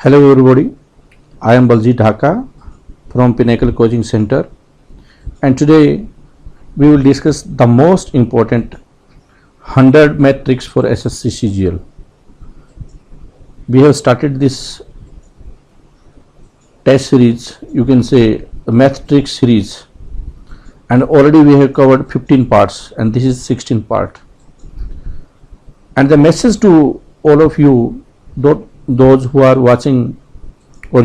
Hello everybody, I am Baljeet Dhaka from Pinnacle Coaching Center, and today we will discuss the most important 100 math tricks for SSC CGL. We have started this test series, you can say the math tricks series, and already we have covered 15 parts and this is 16th part. And the message to all of you, those who are watching or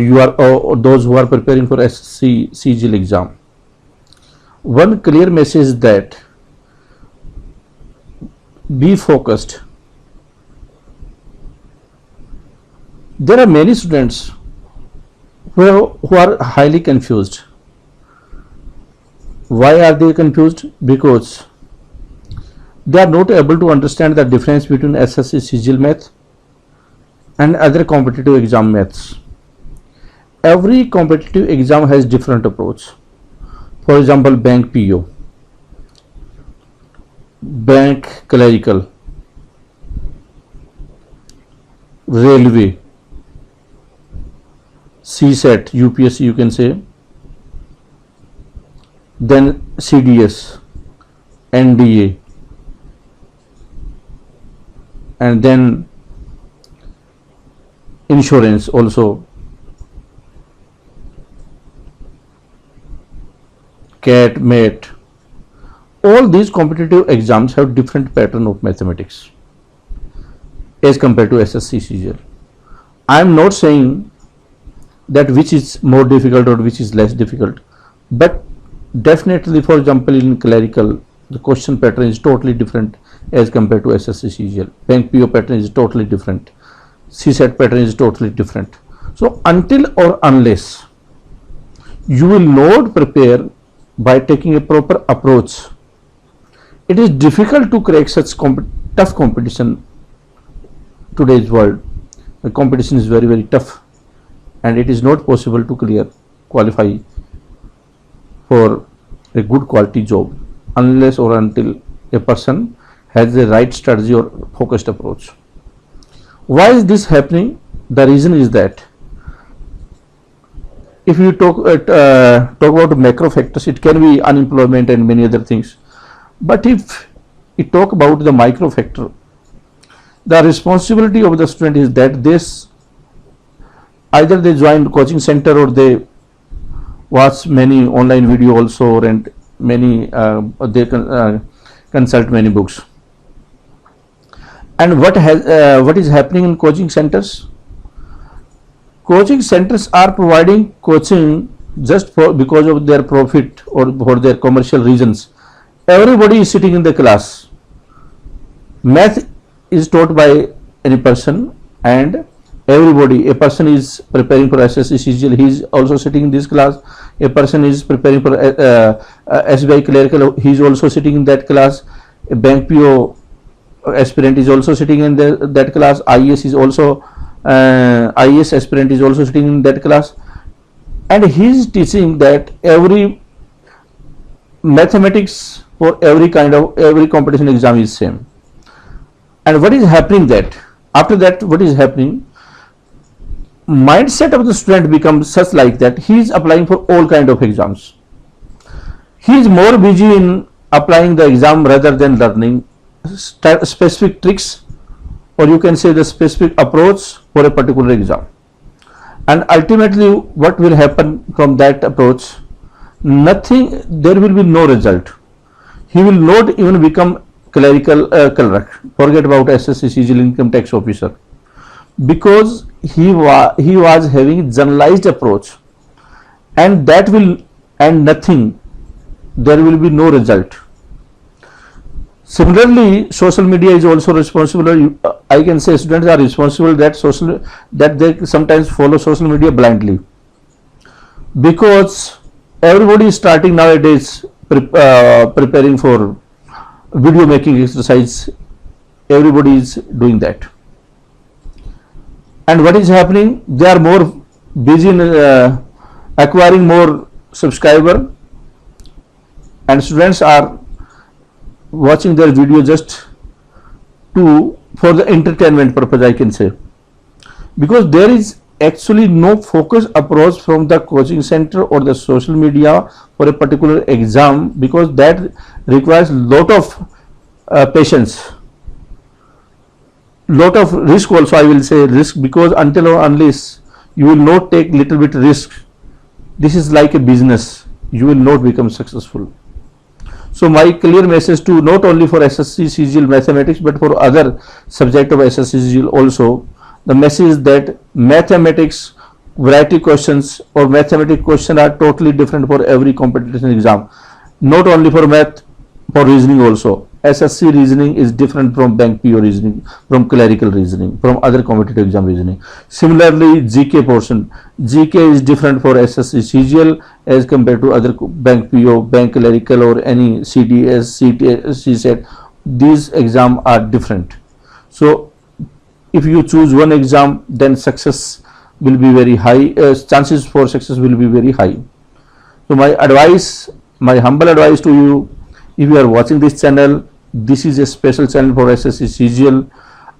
those who are preparing for SSC CGL exam, one clear message is that be focused. There are many students who are highly confused. Why are they confused? Because they are not able to understand the difference between SSC CGL math and other competitive exam maths. Every competitive exam has different approach. For example, bank PO, bank clerical, railway, CSET, UPSC you can say, then CDS, NDA, and then insurance also, CAT, MAT. All these competitive exams have different pattern of mathematics as compared to SSC CGL. I am not saying that which is more difficult or which is less difficult, but definitely, for example, in clerical the question pattern is totally different as compared to SSC CGL. Bank PO pattern is totally different. CSET pattern is totally different. So until or unless you will not prepare by taking a proper approach, it is difficult to crack such tough competition. Today's world, the competition is very tough, and it is not possible to qualify for a good quality job unless or until a person has the right strategy or focused approach. Why is this happening? The reason is that if you talk about macro factors, it can be unemployment and many other things. But if you talk about the micro factor, the responsibility of the student is that either they join coaching center or they watch many online video also, and many they consult many books. And what is happening in coaching centers? Coaching centers are providing coaching just because of their profit or for their commercial reasons. Everybody is sitting in the class. Math is taught by any person, and everybody, a person is preparing for SSC CGL, he is also sitting in this class. A person is preparing for SBI clerical, he is also sitting in that class. A bank PO aspirant is also sitting in that class. IAS is also IAS aspirant is also sitting in that class, and he is teaching that every mathematics for every competition exam is same. And what is happening that after that, what is happening? Mindset of the student becomes such like that he is applying for all kind of exams. He is more busy in applying the exam rather than learning specific tricks, or you can say the specific approach for a particular exam. And ultimately what will happen from that approach? Nothing. There will be no result. He will not even become clerical clerk. Forget about SSC CGL income tax officer, because he was having generalized approach, and that will and nothing. There will be no result. Similarly, social media is also responsible. I can say students are responsible that they sometimes follow social media blindly, because everybody is starting nowadays preparing for video making exercise. Everybody is doing that, and what is happening? They are more busy in acquiring more subscriber, and students are watching their video just for the entertainment purpose, I can say, because there is actually no focus approach from the coaching center or the social media for a particular exam, because that requires lot of patience, lot of risk also. I will say risk, because until or unless you will not take little bit risk, this is like a business, you will not become successful. So my clear message to not only for SSC CGL mathematics but for other subject of SSC CGL also, the message is that mathematics variety questions or mathematics question are totally different for every competition exam, not only for math, for reasoning also. SSC reasoning is different from bank PO reasoning, from clerical reasoning, from other competitive exam reasoning. Similarly, GK portion, GK is different for SSC CGL as compared to other bank PO, bank clerical or any CDS, CSET. These exams are different. So if you choose one exam, then success will be very high, chances for success will be very high. So my advice, my humble advice to you, if you are watching this channel, this is a special channel for SSC CGL,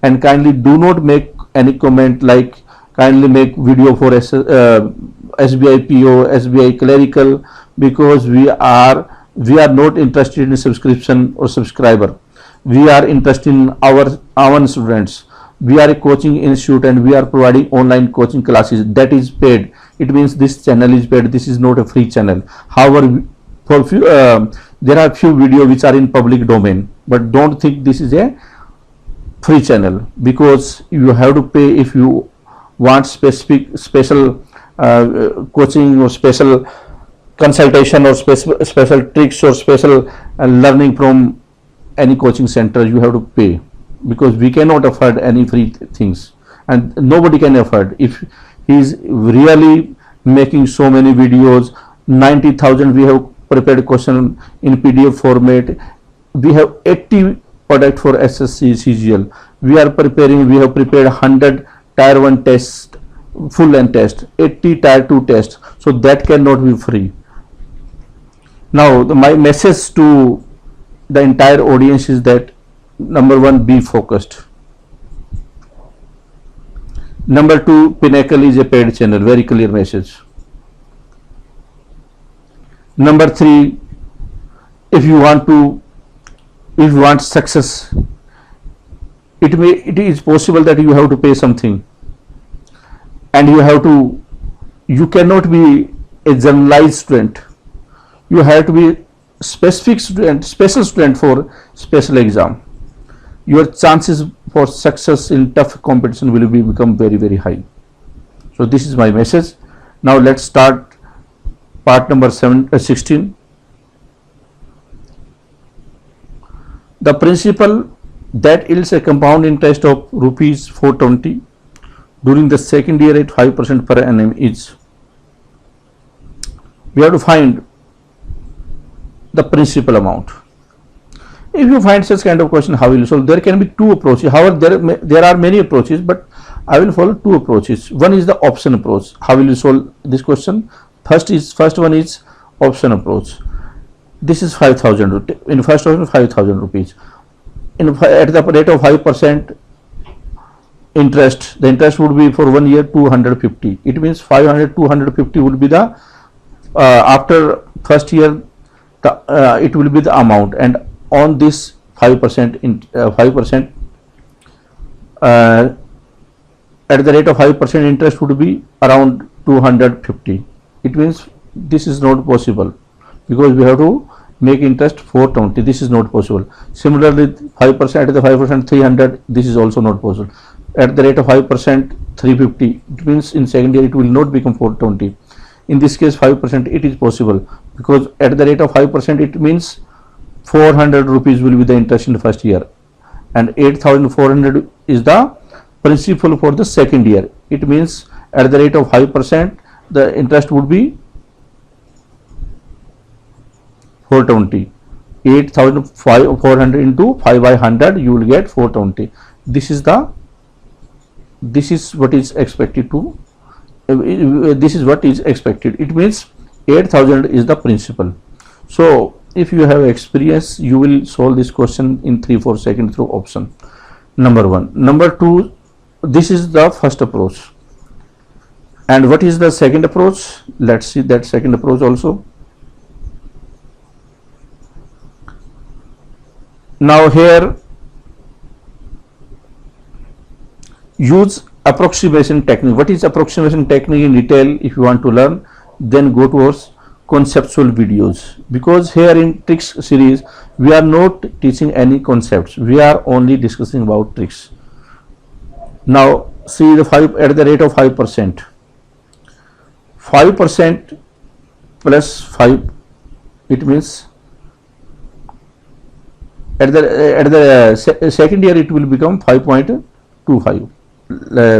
and kindly do not make any comment like kindly make video for SBI PO, SBI clerical, because we are not interested in subscription or subscriber. We are interested in our students. We are a coaching institute and we are providing online coaching classes that is paid. It means this channel is paid. This is not a free channel. However, for few, there are few videos which are in public domain, but don't think this is a free channel, because you have to pay if you want special coaching or special consultation or special tricks or special learning from any coaching center. You have to pay, because we cannot afford any free things, and nobody can afford. If he is really making so many videos, 90,000 we have prepared question in PDF format. We have 80 product for SSC CGL. We have prepared 100 tier 1 test, full and test, 80 tier 2 test. So that cannot be free. Now my message to the entire audience is that, number one, be focused. Number two, Pinnacle is a paid channel, very clear message. Number three, if you want success, it is possible that you have to pay something, and you cannot be a generalized student. You have to be specific student, special student for special exam. Your chances for success in tough competition will become very, very high. So this is my message. Now let's start part number 16. The principal that yields a compound interest of rupees 420 during the second year at 5% per annum is, we have to find the principal amount. If you find such kind of question, how will you solve? There can be two approaches. However, there are many approaches, but I will follow two approaches. One is the option approach. How will you solve this question? First one is option approach. This is 5,000. In first option, 5,000 rupees. At the rate of 5% interest, the interest would be for 1 year 250. It means 500, 250 would be the after first year. It will be the amount, and on this 5% at the rate of 5% interest would be around 250. It means this is not possible, because we have to make interest 420. This is not possible. Similarly, 5% at the 5% 300. This is also not possible. At the rate of 5% 350. It means in second year it will not become 420. In this case 5% it is possible, because at the rate of 5% it means 400 rupees will be the interest in the first year, and 8,400 is the principal for the second year. It means at the rate of 5% the interest would be 420. 8,400 into 5 by 100, you will get 420. This is what is expected to. This is what is expected. It means 8,000 is the principal. So if you have experience, you will solve this question in 3-4 seconds through option. Number one. Number two, this is the first approach. And what is the second approach? Let's see that second approach also. Now here use approximation technique. What is approximation technique in detail? If you want to learn, then go towards conceptual videos, because here in tricks series we are not teaching any concepts, we are only discussing about tricks. Now see the 5 at the rate of 5%. 5% plus 5, it means at the second year it will become 5.25.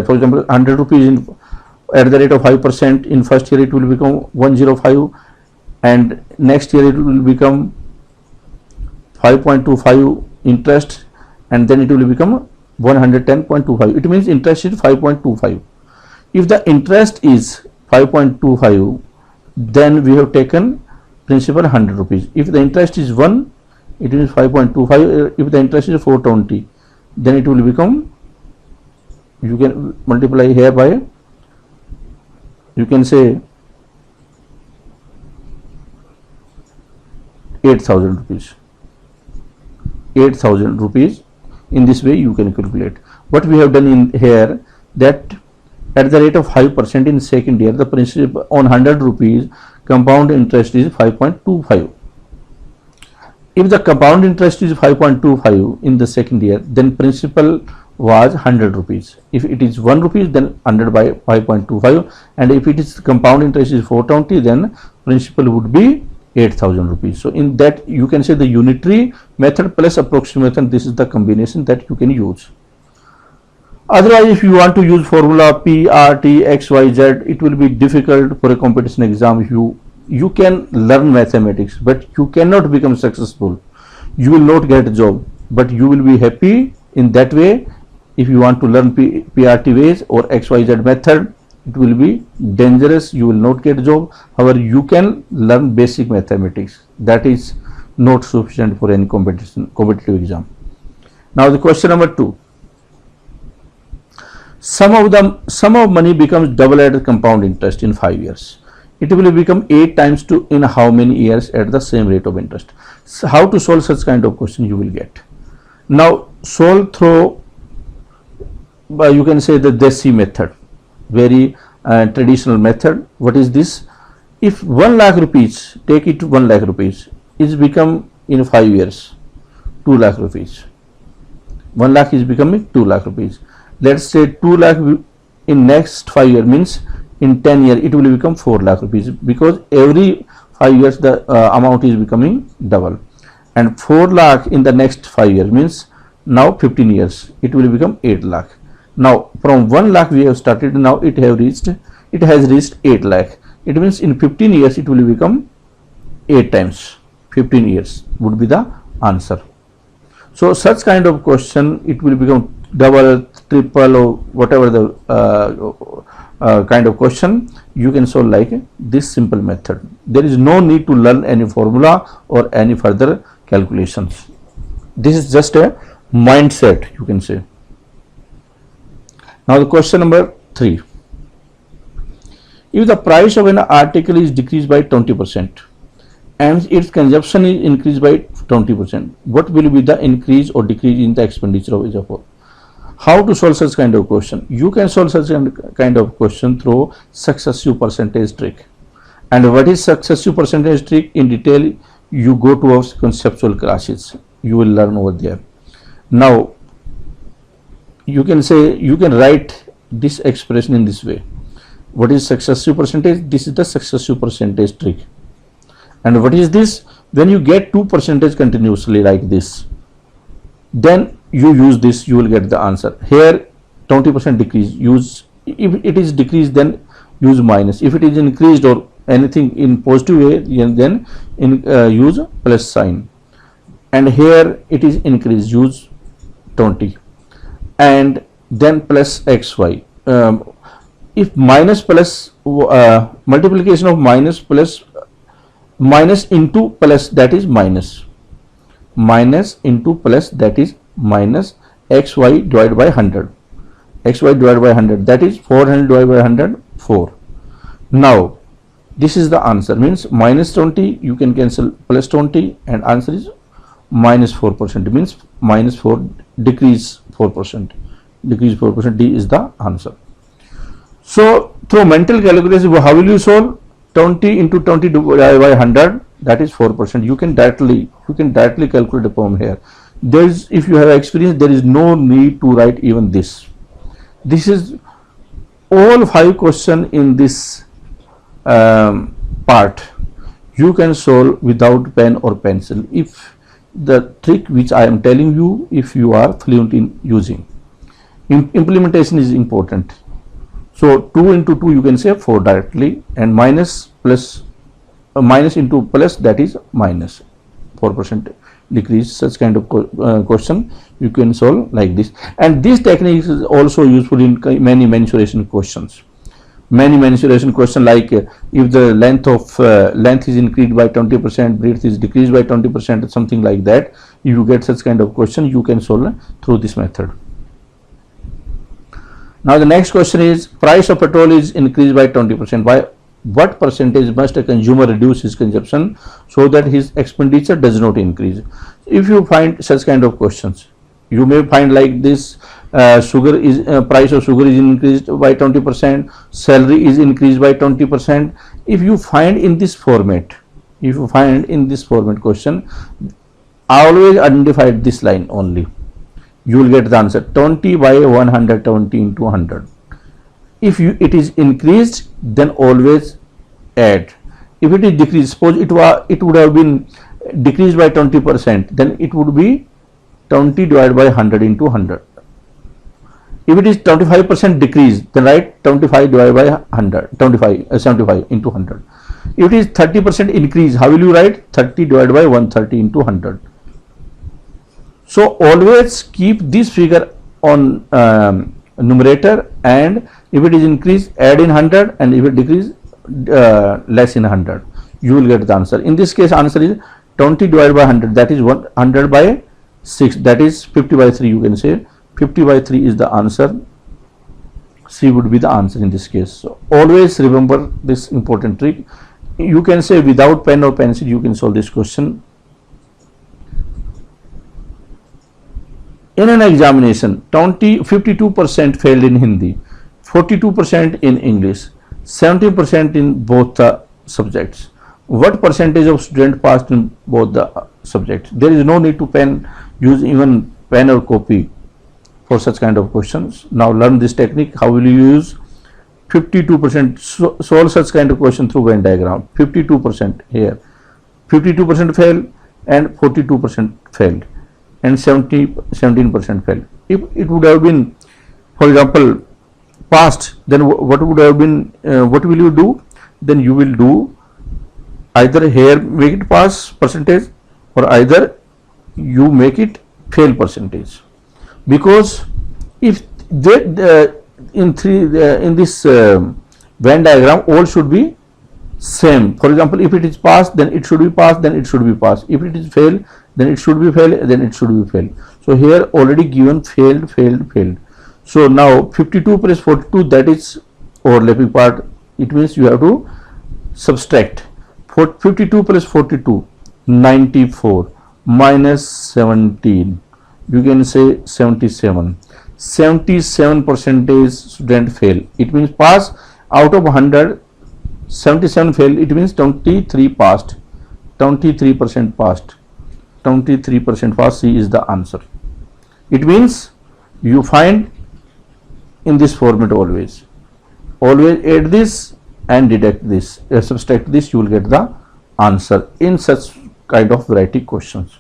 For example, 100 rupees in at the rate of 5%, in first year it will become 105, and next year it will become 5.25 interest, and then it will become 110.25. It means interest is 5.25. If the interest is 5.25, then we have taken principal 100 rupees. If the interest is 1, it is 5.25. If the interest is 420, then it will become, you can multiply here by, you can say 8,000 rupees. 8,000 rupees. In this way you can calculate. What we have done in here, that at the rate of 5% in second year, the principal on 100 rupees compound interest is 5.25. If the compound interest is 5.25 in the second year, then principal was 100 rupees. If it is 1 rupees, then 100 by 5.25, and if it is compound interest is 420, then principal would be 8,000 rupees. So in that you can say the unitary method plus approximation, this is the combination that you can use. Otherwise, if you want to use formula P, R, T, X, Y, Z, it will be difficult for a competition exam. If you can learn mathematics, but you cannot become successful. You will not get a job, but you will be happy in that way. If you want to learn PRT ways or XYZ method, it will be dangerous. You will not get a job. However, you can learn basic mathematics. That is not sufficient for any competitive exam. Now the question number 2. Sum of money becomes double at compound interest in 5 years. It will become 8 times 2 in how many years at the same rate of interest? So how to solve such kind of question you will get. Now solve through, you can say the Desi method, very traditional method. What is this? If 1 lakh rupees, take it to 1 lakh rupees, is become in 5 years 2 lakh rupees. 1 lakh is becoming 2 lakh rupees. Let's say 2 lakh in next 5 years, means in 10 years it will become 4 lakh rupees, because every 5 years the amount is becoming double. And 4 lakh in the next 5 years means now 15 years it will become 8 lakh. Now from 1 lakh we have started, now it has reached 8 lakh. It means in 15 years it will become 8 times. 15 years would be the answer. So such kind of question, it will become double, triple, or whatever the kind of question you can solve like this simple method. There is no need to learn any formula or any further calculations. This is just a mindset, you can say. Now the question number 3. If the price of an article is decreased by 20% and its consumption is increased by 20%, what will be the increase or decrease in the expenditure of each of all? How to solve such kind of question? You can solve such kind of question through successive percentage trick. And what is successive percentage trick in detail? You go to our conceptual classes, you will learn over there. Now you can say, you can write this expression in this way. What is successive percentage? This is the successive percentage trick. And what is this? When you get 2% continuously like this, then you use this, you will get the answer. Here 20% decrease, use, if it is decreased then use minus. If it is increased or anything in positive way, then use plus sign. And here it is increased, use 20, and then plus xy. If minus plus, multiplication of minus plus, minus into plus, that is minus, minus into plus, that is minus, xy divided by 100, xy divided by 100, that is 400 divided by 100, 4. Now this is the answer, means minus 20 you can cancel plus 20 and answer is minus 4%, means minus 4 decrease 4%, decrease 4%, D is the answer. So through mental calculation, how will you solve? 20 into 20 divided by 100, that is 4%. You can directly calculate the problem here. There is, if you have experience, there is no need to write even this. This is all 5 questions in this part you can solve without pen or pencil, if the trick which I am telling you, if you are fluent in using. Implementation is important. So 2 into 2 you can say 4 directly, and minus plus minus into plus, that is minus 4% decrease. Such kind of question you can solve like this. And this technique is also useful in many mensuration questions. Many mensuration question, like if the length of length is increased by 20%, breadth is decreased by 20%, something like that. If you get such kind of question, you can solve through this method. Now the next question is, price of petrol is increased by 20%. By what percentage must a consumer reduce his consumption so that his expenditure does not increase? If you find such kind of questions, you may find like this: sugar is price of sugar is increased by 20%, salary is increased by 20%. If you find in this format, question, I always identify this line only. You will get the answer 20 by 120 into 100. If it is increased, then always add. If it is decreased, suppose it would have been decreased by 20%, then it would be 20 divided by 100 into 100. If it is 25% decrease, then write 25 divided by 100, 75 into 100. If it is 30% increase, how will you write? 30 divided by 130 into 100. So always keep this figure on numerator, and if it is increased, add in 100, and if it decrease, less in 100. You will get the answer. In this case, answer is 20 divided by 100, that is 100 by 6, that is 50 by 3. You can say 50 by 3 is the answer. C would be the answer in this case. So always remember this important trick. You can say without pen or pencil you can solve this question. In an examination, 52% failed in Hindi, 42% in English, 70% in both the subjects. What percentage of students passed in both the subjects? There is no need to use even pen or copy for such kind of questions. Now learn this technique. How will you use 52%? Solve such kind of question through Venn diagram. 52% here, 52% failed, and 42% failed, and 17% failed. If it would have been, for example, passed, then what would have been? What will you do? Then you will do either here make it pass percentage, or either you make it fail percentage. Because if in this Venn diagram, all should be same. For example, if it is passed, then it should be passed, then it should be passed. If it is fail, then it should be fail, then it should be fail. So here already given failed, failed, failed. So now 52 plus 42, that is overlapping part. It means you have to subtract 52 plus 42, 94, minus 17. You can say 77. 77% student fail. It means pass. Out of 100, 77 fail. It means 23 passed. 23% passed. 23% passed. C is the answer. It means you find in this format always. Always add this and deduct this. Subtract this. You will get the answer in such kind of variety questions.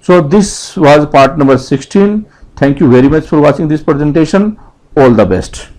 So this was part number 16. Thank you very much for watching this presentation. All the best.